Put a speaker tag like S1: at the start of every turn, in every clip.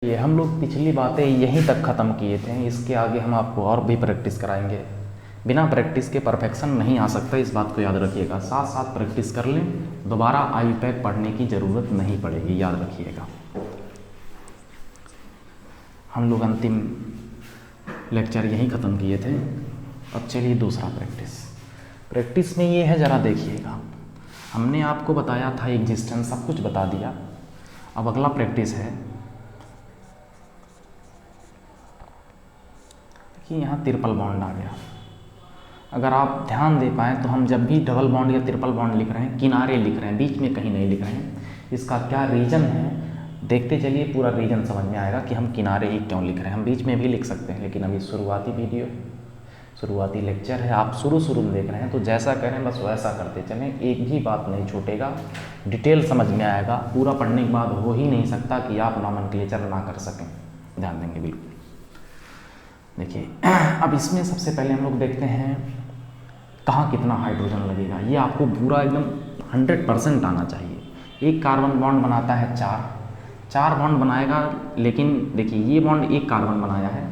S1: ये हम लोग पिछली बातें यहीं तक ख़त्म किए थे। इसके आगे हम आपको और भी प्रैक्टिस कराएंगे। बिना प्रैक्टिस के परफेक्शन नहीं आ सकता, इस बात को याद रखिएगा। साथ साथ प्रैक्टिस कर लें, दोबारा IUPAC पढ़ने की ज़रूरत नहीं पड़ेगी, याद रखिएगा। हम लोग अंतिम लेक्चर यहीं ख़त्म किए थे। अब चलिए दूसरा प्रैक्टिस में ये है, ज़रा देखिएगा। हमने आपको बताया था एग्जिस्टेंस, सब कुछ बता दिया। अब अगला प्रैक्टिस है कि यहाँ ट्रिपल बॉन्ड आ गया। अगर आप ध्यान दे पाएँ तो हम जब भी डबल बॉन्ड या ट्रिपल बॉन्ड लिख रहे हैं, किनारे लिख रहे हैं, बीच में कहीं नहीं लिख रहे हैं। इसका क्या रीज़न है देखते चलिए, पूरा रीज़न समझ में आएगा कि हम किनारे ही क्यों लिख रहे हैं। हम बीच में भी लिख सकते हैं, लेकिन अभी शुरुआती लेक्चर है, आप शुरू में देख रहे हैं, तो जैसा करें बस वैसा करते चलें, एक भी बात नहीं छूटेगा, डिटेल समझ में आएगा। पूरा पढ़ने के बाद हो ही नहीं सकता कि आप नॉमेनक्लेचर ना कर सकें। ध्यान देंगे बिल्कुल। देखिए, अब इसमें सबसे पहले हम लोग देखते हैं कहाँ कितना हाइड्रोजन लगेगा। ये आपको पूरा एकदम 100% आना चाहिए। एक कार्बन बॉन्ड बनाता है चार बॉन्ड बनाएगा, लेकिन देखिए ये बॉन्ड एक कार्बन बनाया है,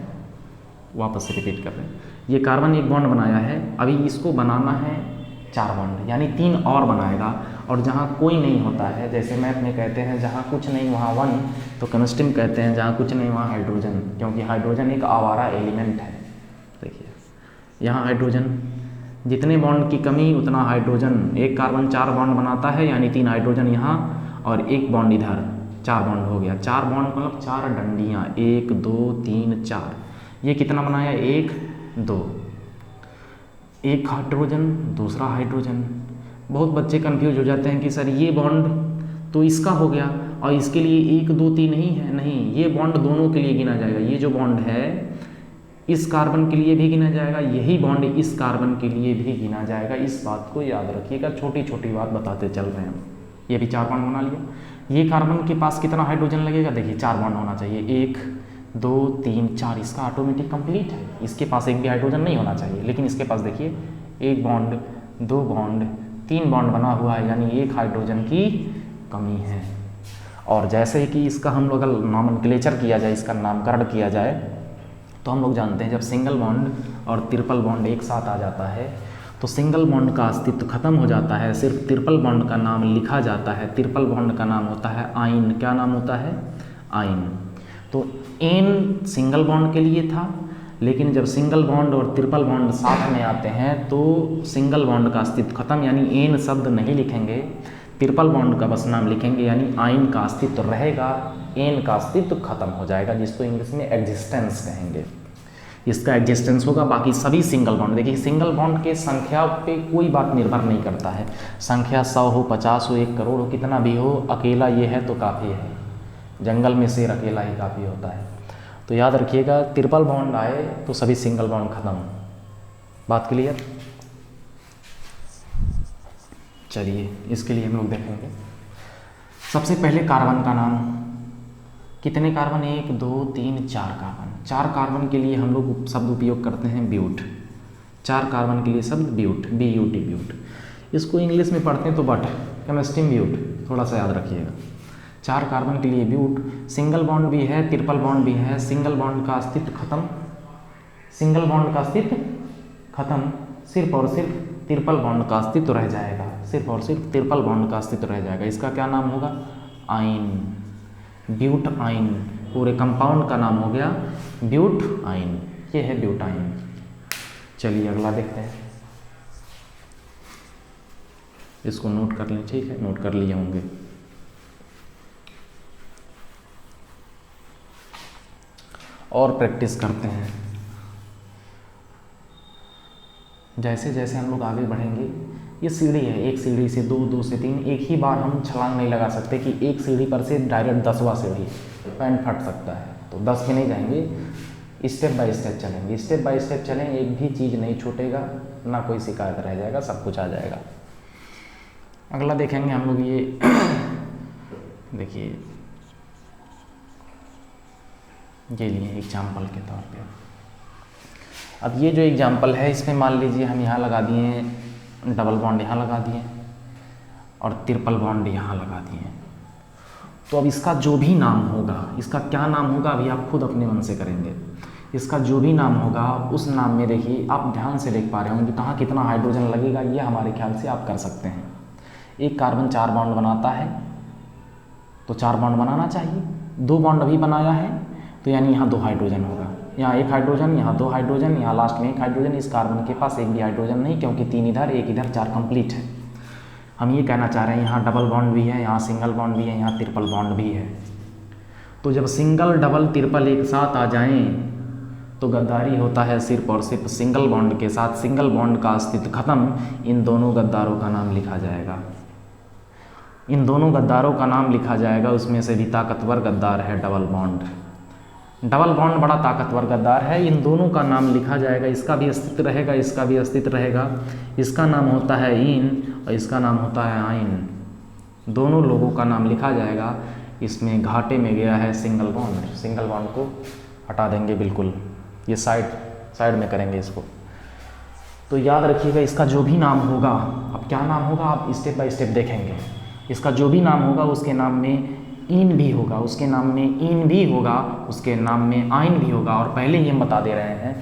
S1: वापस से रिपीट कर रहे हैं, ये कार्बन एक बॉन्ड बनाया है, अभी इसको बनाना है 4 बॉन्ड, यानी 3 और बनाएगा। और जहाँ कोई नहीं होता है, जैसे मैथ में कहते हैं जहाँ कुछ नहीं वहाँ 1, तो केमिस्ट्री में कहते हैं जहाँ कुछ नहीं वहाँ हाइड्रोजन, क्योंकि हाइड्रोजन एक आवारा एलिमेंट है। देखिए यहाँ हाइड्रोजन, जितने बॉन्ड की कमी उतना हाइड्रोजन। एक कार्बन 4 बॉन्ड बनाता है, यानी 3 हाइड्रोजन यहाँ और एक बॉन्ड इधर, 4 बॉन्ड हो गया। 4 बॉन्ड मतलब 4 डंडियाँ, 1 2 3 4। ये कितना बनाया, 1 2, एक हाइड्रोजन दूसरा हाइड्रोजन। बहुत बच्चे कंफ्यूज हो जाते हैं कि सर ये बॉन्ड तो इसका हो गया और इसके लिए 1 2 3 नहीं है। नहीं, ये बॉन्ड दोनों के लिए गिना जाएगा। ये जो बॉन्ड है इस कार्बन के लिए भी गिना जाएगा, यही बॉन्ड इस कार्बन के लिए भी गिना जाएगा। इस बात को याद रखिएगा, छोटी छोटी बात बताते चल रहे हैं हम। ये भी 4 बॉन्ड बना लिया। ये कार्बन के पास कितना हाइड्रोजन लगेगा, देखिए 4 बॉन्ड होना चाहिए, 1 2 3 4, इसका ऑटोमेटिक कंप्लीट है। इसके पास एक भी हाइड्रोजन नहीं होना चाहिए, लेकिन इसके पास देखिए 1 बॉन्ड 2 बॉन्ड 3 बॉन्ड बना हुआ है, यानी 1 हाइड्रोजन की कमी है। और जैसे कि इसका हम लोग अगर नॉमेनक्लेचर किया जाए, इसका नामकरण किया जाए, तो हम लोग जानते हैं जब सिंगल बॉन्ड और ट्रिपल बॉन्ड एक साथ आ जाता है तो सिंगल बॉन्ड का अस्तित्व खत्म हो जाता है, सिर्फ ट्रिपल बॉन्ड का नाम लिखा जाता है। ट्रिपल बॉन्ड का नाम होता है आइन। क्या नाम होता है, आइन। तो एन सिंगल बॉन्ड के लिए था, लेकिन जब सिंगल बॉन्ड और ट्रिपल बॉन्ड साथ में आते हैं तो सिंगल बॉन्ड का अस्तित्व खत्म, यानी एन शब्द नहीं लिखेंगे, ट्रिपल बॉन्ड का बस नाम लिखेंगे, यानी आइन का अस्तित्व रहेगा, एन का अस्तित्व खत्म हो जाएगा, जिसको इंग्लिश में एग्जिस्टेंस कहेंगे। इसका एग्जिस्टेंस होगा। बाकी सभी सिंगल बॉन्ड, देखिए सिंगल बॉन्ड के संख्या पे कोई बात निर्भर नहीं करता है। संख्या 100 हो, 50 हो, 1 करोड़ हो, कितना भी हो, अकेला ये है तो काफ़ी है। जंगल में शेर अकेला ही काफ़ी होता है। तो याद रखिएगा, ट्रिपल बॉन्ड आए तो सभी सिंगल बॉन्ड खत्म। बात क्लियर? चलिए इसके लिए हम लोग देखेंगे सबसे पहले कार्बन का नाम। कितने कार्बन, 1 2 3 4 कार्बन। 4 कार्बन के लिए हम लोग शब्द उपयोग करते हैं ब्यूट। 4 कार्बन के लिए शब्द ब्यूट, BUT ब्यूट। इसको इंग्लिश में पढ़ते हैं तो बट, केमिस्ट्री में ब्यूट, थोड़ा सा याद रखिएगा। 4 कार्बन के लिए ब्यूट। सिंगल बॉन्ड भी है, ट्रिपल बॉन्ड भी है। सिंगल बॉन्ड का अस्तित्व खत्म, सिंगल बॉन्ड का अस्तित्व खत्म, सिर्फ और सिर्फ ट्रिपल बॉन्ड का अस्तित्व रह जाएगा, सिर्फ और सिर्फ ट्रिपल बॉन्ड का अस्तित्व रह जाएगा। इसका क्या नाम होगा, आइन, ब्यूट आइन। पूरे कंपाउंड का नाम हो गया ब्यूट आइन। ये है ब्यूटाइन। चलिए अगला देखते हैं, इसको नोट कर लें, ठीक है, नोट कर लिए होंगे। और प्रैक्टिस करते हैं। जैसे जैसे हम लोग आगे बढ़ेंगे, ये सीढ़ी है, एक सीढ़ी से 2, 2 से 3, एक ही बार हम छलांग नहीं लगा सकते कि एक सीढ़ी पर से डायरेक्ट 10वां सीढ़ी, पैंट फट सकता है। तो 10 में नहीं जाएंगे, स्टेप बाय स्टेप चलेंगे। स्टेप बाय स्टेप चलें, एक भी चीज़ नहीं छूटेगा, ना कोई शिकायत रह जाएगा, सब कुछ आ जाएगा। अगला देखेंगे हम लोग, ये देखिए, ये लिए एग्जाम्पल के तौर पे। अब ये जो एग्जाम्पल है, इसमें मान लीजिए हम यहाँ लगा दिए डबल बॉन्ड, यहाँ लगा दिए और ट्रिपल बॉन्ड यहाँ लगा दिए। तो अब इसका जो भी नाम होगा, इसका क्या नाम होगा अभी आप खुद अपने मन से करेंगे। इसका जो भी नाम होगा उस नाम में देखिए आप ध्यान से देख पा रहे होंगे कहाँ कितना हाइड्रोजन लगेगा, ये हमारे ख्याल से आप कर सकते हैं। एक कार्बन 4 बॉन्ड बनाता है तो 4 बॉन्ड बनाना चाहिए, 2 बॉन्ड अभी बनाया है तो यानी यहाँ 2 हाइड्रोजन होगा, यहाँ 1 हाइड्रोजन, यहाँ 2 हाइड्रोजन, यहाँ लास्ट में 1 हाइड्रोजन। इस कार्बन के पास एक भी हाइड्रोजन नहीं, क्योंकि 3 इधर 1 इधर, 4 कंप्लीट है। हम ये कहना चाह रहे हैं यहाँ डबल बॉन्ड भी है, यहाँ सिंगल बॉन्ड भी है, यहाँ ट्रिपल बॉन्ड भी है। तो जब सिंगल डबल ट्रिपल एक साथ आ जाएं तो गद्दारी होता है सिर्फ और सिर्फ सिंगल बॉन्ड के साथ। सिंगल बॉन्ड का अस्तित्व खत्म, इन दोनों गद्दारों का नाम लिखा जाएगा, इन दोनों गद्दारों का नाम लिखा जाएगा। उसमें से भी ताकतवर गद्दार है डबल बॉन्ड। डबल बॉन्ड बड़ा ताकतवर गद्दार है, इन दोनों का नाम लिखा जाएगा। इसका भी अस्तित्व रहेगा, इसका भी अस्तित्व रहेगा। इसका नाम होता है इन और इसका नाम होता है आइन। दोनों लोगों का नाम लिखा जाएगा। इसमें घाटे में गया है सिंगल बॉन्ड, सिंगल बॉन्ड को हटा देंगे बिल्कुल, ये साइड में करेंगे इसको। तो याद रखिएगा इसका जो भी नाम होगा, अब क्या नाम होगा आप स्टेप बाय स्टेप देखेंगे। इसका जो भी नाम होगा उसके नाम में इन भी होगा, उसके नाम में इन भी होगा, उसके नाम में आइन भी होगा। और पहले ही हम बता दे रहे हैं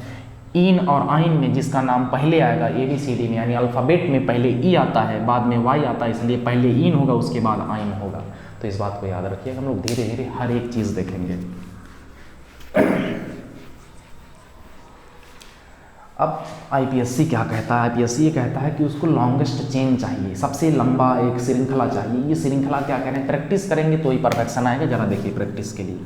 S1: इन और आइन में जिसका नाम पहले आएगा ABCD में, यानी अल्फ़ाबेट में पहले ई आता है बाद में वाई आता है, इसलिए पहले इन होगा उसके बाद आइन होगा। तो इस बात को याद रखिएगा, हम लोग धीरे धीरे हर एक चीज़ देखेंगे। अब IPSC क्या कहता है? IPSC ये कहता है कि उसको लॉन्गेस्ट चेन चाहिए, सबसे लंबा एक श्रृंखला चाहिए। ये श्रृंखला क्या कह रहे हैं, प्रैक्टिस करेंगे तो ही परफेक्शन आएगा। जरा देखिए प्रैक्टिस के लिए,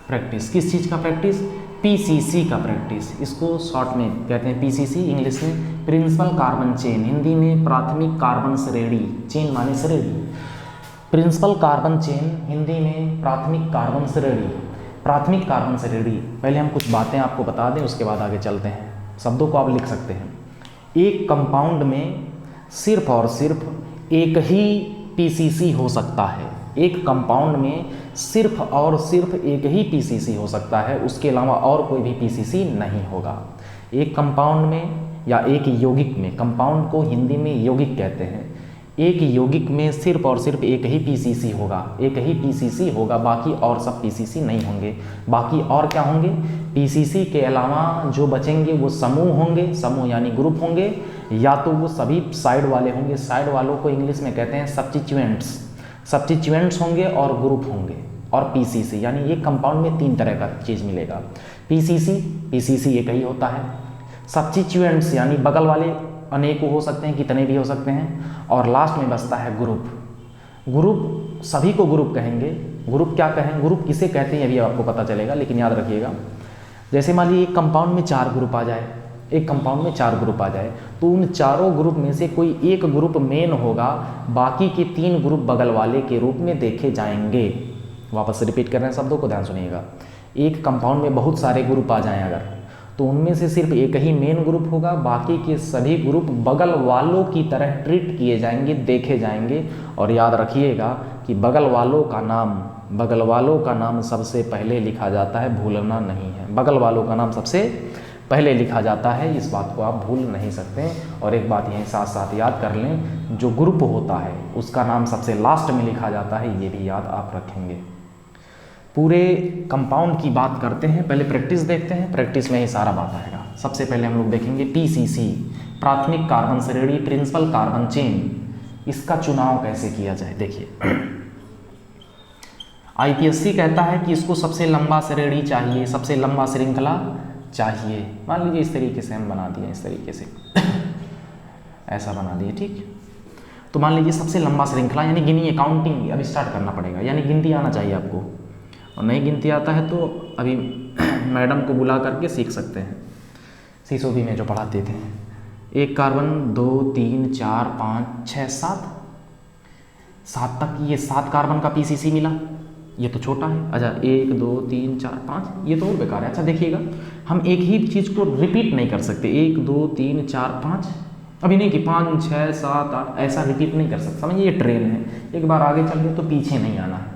S1: प्रैक्टिस किस चीज़ का प्रैक्टिस? PCC का प्रैक्टिस। इसको शॉर्ट में कहते हैं PCC, इंग्लिश में प्रिंसिपल कार्बन चेन, हिंदी में प्राथमिक कार्बन श्रेणी। चेन माने श्रेणी, प्रिंसिपल कार्बन चेन, हिंदी में प्राथमिक कार्बन श्रेणी। प्राथमिक कार्बन श्रेणी, पहले हम कुछ बातें आपको बता दें उसके बाद आगे चलते हैं। शब्दों को आप लिख सकते हैं। एक कंपाउंड में सिर्फ और सिर्फ एक ही PCC हो सकता है। एक कंपाउंड में सिर्फ और सिर्फ एक ही PCC हो सकता है, उसके अलावा और कोई भी PCC नहीं होगा। एक कंपाउंड में या एक यौगिक में, कंपाउंड को हिंदी में यौगिक कहते हैं, एक यौगिक में सिर्फ और सिर्फ एक ही PCC होगा, एक ही PCC होगा, बाकी और सब PCC नहीं होंगे। बाकी और क्या होंगे? PCC के अलावा जो बचेंगे वो समूह होंगे, समूह यानी ग्रुप होंगे, या तो वो सभी साइड वाले होंगे। साइड वालों को इंग्लिश में कहते हैं सब्स्टिट्यूएंट्स। सब्स्टिट्यूएंट्स होंगे और ग्रुप होंगे और PCC, यानी ये कंपाउंड में 3 तरह का चीज़ मिलेगा। PCC एक ही होता है। सब्स्टिट्यूएंट्स यानी बगल वाले अनेकों हो सकते हैं, कितने भी हो सकते हैं। और लास्ट में बचता है ग्रुप। ग्रुप सभी को ग्रुप कहेंगे। ग्रुप क्या कहें, ग्रुप किसे कहते हैं अभी आपको पता चलेगा, लेकिन याद रखिएगा जैसे मान लीजिए एक कंपाउंड में 4 ग्रुप आ जाए, एक कंपाउंड में 4 ग्रुप आ जाए तो उन चारों ग्रुप में से कोई एक ग्रुप मेन होगा, बाकी के 3 ग्रुप बगल वाले के रूप में देखे जाएंगे। वापस रिपीट कर रहे हैं शब्दों को, ध्यान सुनिएगा। एक कंपाउंड में बहुत सारे ग्रुप आ जाएं अगर, तो उनमें से सिर्फ एक ही मेन ग्रुप होगा, बाकी के सभी ग्रुप बगल वालों की तरह ट्रीट किए जाएंगे, देखे जाएंगे। और याद रखिएगा कि बगल वालों का नाम सबसे पहले लिखा जाता है, भूलना नहीं है। बगल वालों का नाम सबसे पहले लिखा जाता है, इस बात को आप भूल नहीं सकते। और एक बात यहीं साथ साथ याद कर लें, जो ग्रुप होता है उसका नाम सबसे लास्ट में लिखा जाता है, ये भी याद आप रखेंगे। पूरे कंपाउंड की बात करते हैं, पहले प्रैक्टिस देखते हैं। प्रैक्टिस में ही सारा बात आएगा। सबसे पहले हम लोग देखेंगे PCC, प्राथमिक कार्बन श्रेणी, प्रिंसिपल कार्बन चेन। इसका चुनाव कैसे किया जाए देखिए। IPSC कहता है कि इसको सबसे लंबा श्रेणी चाहिए, सबसे लंबा श्रृंखला चाहिए। मान लीजिए इस तरीके से हम बना दिए, इस तरीके से ऐसा बना दिए, ठीक। तो मान लीजिए सबसे लंबा श्रृंखला, यानी गिनिए, काउंटिंग अब स्टार्ट करना पड़ेगा, यानी गिनती आना चाहिए आपको। और नहीं गिनती आता है तो अभी मैडम को बुला करके सीख सकते हैं, CSOB में जो पढ़ाते थे। 1 कार्बन, 2, 3, 4, 5, 6, 7 तक, ये 7 कार्बन का PCC मिला। ये तो छोटा है। अच्छा 1, 2, 3, 4, 5, ये तो और बेकार है। अच्छा देखिएगा, हम एक ही चीज़ को रिपीट नहीं कर सकते। 1, 2, 3, 4, 5, अभी नहीं कि 5, 6, 7, 8 ऐसा रिपीट नहीं कर सकते। समझिए ये ट्रेन है, एक बार आगे चल गए तो पीछे नहीं आना है।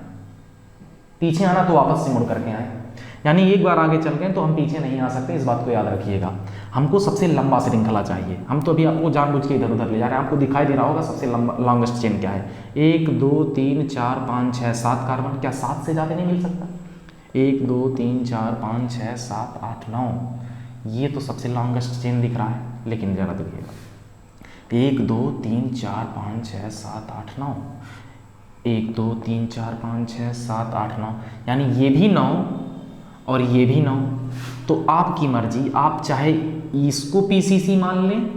S1: पीछे आना तो वापस से मुड़ करके आए। यानी एक बार आगे चल गए तो हम पीछे नहीं आ सकते, इस बात को याद रखिएगा। हमको सबसे लंबा श्रृंखला चाहिए। हम तो अभी आपको जानबूझ के इधर उधर ले जा रहे हैं। आपको दिखाई दे रहा होगा सबसे लंबा लॉन्गेस्ट चेन क्या है। 1 2 3 4 5 6 7 कार्बन। क्या 7 से ज़्यादा नहीं मिल सकता? 1 2 3 4 5 6 7 8 9, ये तो सबसे लॉन्गेस्ट चेन दिख रहा है। लेकिन ज़रा देखिएगा, 1 2 3 4 5 6 7 8 9, 1 2 3 4 5 6 7 8 9, यानी ये भी 9 और ये भी 9। तो आपकी मर्जी, आप चाहे इसको पीसीसी मान लें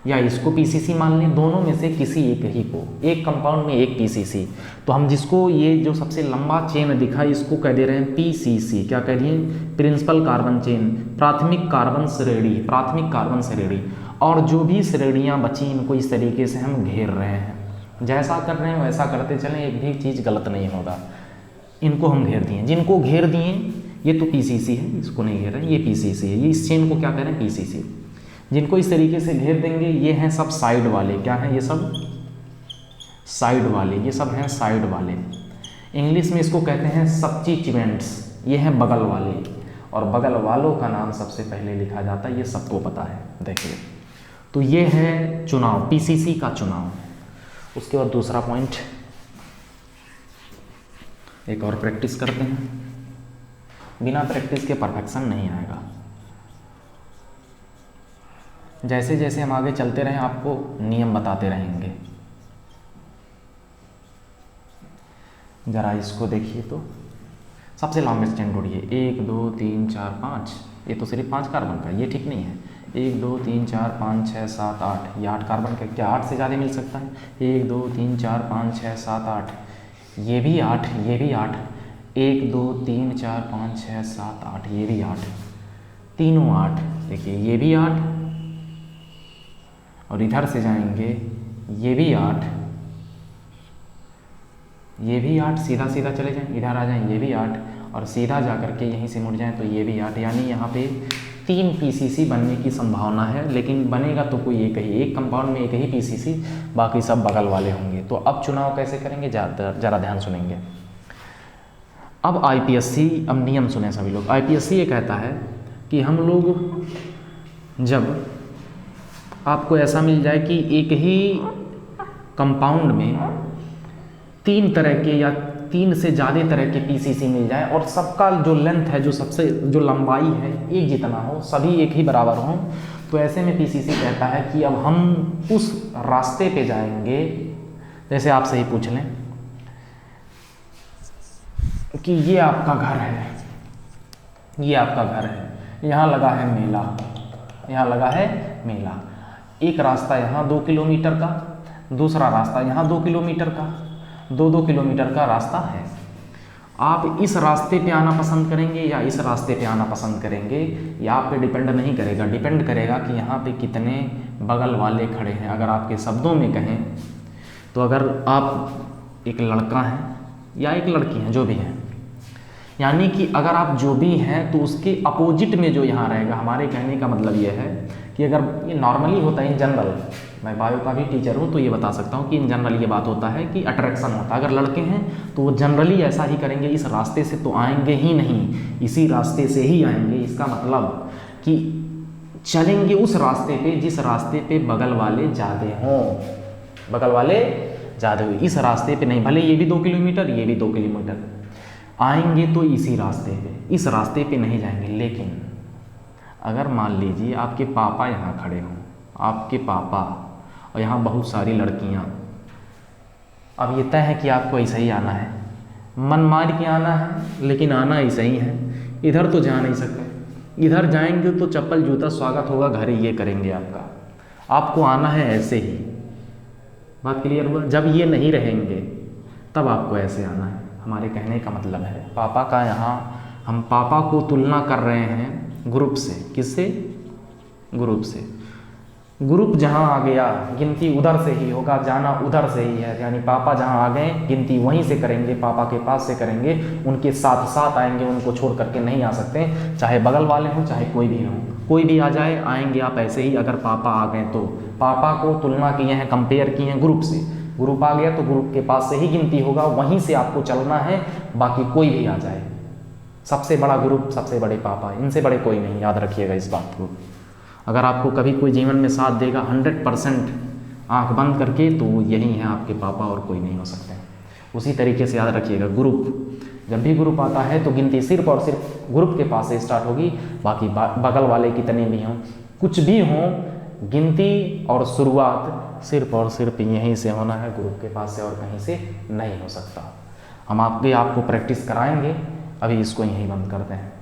S1: या इसको पीसीसी मान लें, दोनों में से किसी एक ही को, एक कंपाउंड में एक पीसीसी। तो हम जिसको ये जो सबसे लंबा चेन दिखा इसको कह दे रहे हैं पीसीसी। क्या कह दिए? प्रिंसिपल कार्बन चेन, प्राथमिक कार्बन श्रेणी, प्राथमिक कार्बन श्रेणी। और जो भी श्रेणियाँ बची इनको इस तरीके से हम घेर रहे हैं। जैसा कर रहे हैं वैसा करते चलें, एक भी चीज़ गलत नहीं होगा। इनको हम घेर दिए, जिनको घेर दिए ये तो पीसीसी है, इसको नहीं घेर रहे हैं, ये पीसीसी है। ये इस चेन को क्या कह रहे हैं? पीसीसी। जिनको इस तरीके से घेर देंगे ये हैं सब साइड वाले। क्या हैं ये सब? साइड वाले। ये सब हैं साइड वाले। इंग्लिश में इसको कहते हैं सबस्टिट्यूएंट्स। ये हैं बगल वाले, और बगल वालों का नाम सबसे पहले लिखा जाता है, ये सबको पता है। देखिए, तो ये है चुनाव, पीसीसी का चुनाव। उसके बाद दूसरा पॉइंट, एक और प्रैक्टिस करते हैं। बिना प्रैक्टिस के परफेक्शन नहीं आएगा। जैसे जैसे हम आगे चलते रहें आपको नियम बताते रहेंगे। जरा इसको देखिए तो सबसे लॉन्गेस्ट चेन ढूंढिए। 1 2 3 4 5, ये तो सिर्फ 5 कार्बन का, ये ठीक नहीं है। 1 2 3 4 5 6 7 8, ये 8 कार्बन का। क्या 8 से ज़्यादा मिल सकता है? 1 2 3 4 5 6 7 8, ये भी 8, ये भी 8, 1 2 3 4 5 6 7 8, ये भी 8, तीनों 8। देखिए ये भी 8, और इधर से जाएंगे ये भी 8, ये भी 8, सीधा सीधा चले जाएं, इधर आ जाएं, ये भी 8, और सीधा जा करके यहीं से मुड़ जाएं तो ये भी 8। यानी यहाँ पे 3 पीसीसी बनने की संभावना है, लेकिन बनेगा तो कोई एक ही, एक कंपाउंड में एक ही पीसीसी, बाकी सब बगल वाले होंगे। तो अब चुनाव कैसे करेंगे, ज़रा ध्यान सुनेंगे। अब आईपीएससी, अब नियम सुने सभी लोग। आईपीएससी ये कहता है कि हम लोग जब आपको ऐसा मिल जाए कि एक ही कंपाउंड में 3 तरह के या 3 से ज़्यादा तरह के पीसीसी मिल जाए, और सबका जो लेंथ है, जो सबसे जो लंबाई है एक जितना हो, सभी एक ही बराबर हो, तो ऐसे में पीसीसी कहता है कि अब हम उस रास्ते पे जाएंगे। जैसे आपसे ही पूछ लें कि ये आपका घर है, ये आपका घर है, यहाँ लगा है मेला, यहाँ लगा है मेला। एक रास्ता यहाँ 2 किलोमीटर का, दूसरा रास्ता यहाँ 2 किलोमीटर का, 2-2 किलोमीटर का रास्ता है। आप इस रास्ते पे आना पसंद करेंगे या इस रास्ते पे आना पसंद करेंगे, ये आप पे डिपेंड नहीं करेगा। डिपेंड करेगा कि यहाँ पे कितने बगल वाले खड़े हैं। अगर आपके शब्दों में कहें तो अगर आप एक लड़का हैं या एक लड़की हैं, जो भी हैं, यानी कि अगर आप जो भी हैं तो उसके अपोजिट में जो यहाँ रहेगा। हमारे कहने का मतलब ये है कि अगर ये नॉर्मली होता है इन जनरल, मैं बायो का भी टीचर हूँ तो ये बता सकता हूँ कि इन जनरल ये बात होता है कि अट्रैक्शन होता है। अगर लड़के हैं तो वो जनरली ऐसा ही करेंगे, इस रास्ते से तो आएंगे ही नहीं, इसी रास्ते से ही आएंगे। इसका मतलब कि चलेंगे उस रास्ते पे जिस रास्ते पे बगल वाले ज़्यादा हों, बगल वाले ज़्यादा हो। इस रास्ते पे नहीं, भले ये भी 2 किलोमीटर, ये भी 2 किलोमीटर, आएंगे तो इसी रास्ते पे, इस रास्ते पे नहीं जाएंगे। लेकिन अगर मान लीजिए आपके पापा यहाँ खड़े हों, आपके पापा, और यहाँ बहुत सारी लड़कियाँ, अब ये तय है कि आपको ऐसा ही आना है, मन मार के आना है, लेकिन आना ऐसा ही है। इधर तो जा नहीं सकते, इधर जाएंगे तो चप्पल जूता स्वागत होगा, घर ही ये करेंगे आपका। आपको आना है ऐसे ही। बात क्लियर हुआ? जब ये नहीं रहेंगे तब आपको ऐसे आना है। हमारे कहने का मतलब है पापा का, यहाँ हम पापा को तुलना कर रहे हैं ग्रुप से। किससे? ग्रुप से। ग्रुप जहाँ आ गया गिनती उधर से ही होगा, जाना उधर से ही है। यानी पापा जहाँ आ गए गिनती वहीं से करेंगे, पापा के पास से करेंगे, उनके साथ साथ आएंगे, उनको छोड़ करके नहीं आ सकते। चाहे बगल वाले हों चाहे कोई भी हो, कोई भी आ जाए, आएंगे आप ऐसे ही। अगर पापा आ गए तो पापा को तुलना किए हैं, कंपेयर किए हैं ग्रुप से। ग्रुप आ गया तो ग्रुप के पास से ही गिनती होगा, वहीं से आपको चलना है, बाकी कोई भी आ जाए। सबसे बड़ा ग्रुप सबसे बड़े पापा, इनसे बड़े कोई नहीं, याद रखिएगा इस बात को। अगर आपको कभी कोई जीवन में साथ देगा 100% आँख बंद करके, तो यही हैं आपके पापा और कोई नहीं हो सकते। उसी तरीके से याद रखिएगा, ग्रुप जब भी ग्रुप आता है तो गिनती सिर्फ और सिर्फ ग्रुप के पास से स्टार्ट होगी, बाकी बगल वाले कितने भी हों, कुछ भी हों, गिनती और शुरुआत सिर्फ और सिर्फ यहीं से होना है, ग्रुप के पास से और कहीं से नहीं हो सकता। हम आपको प्रैक्टिस कराएंगे, अभी इसको यहीं बंद करते हैं।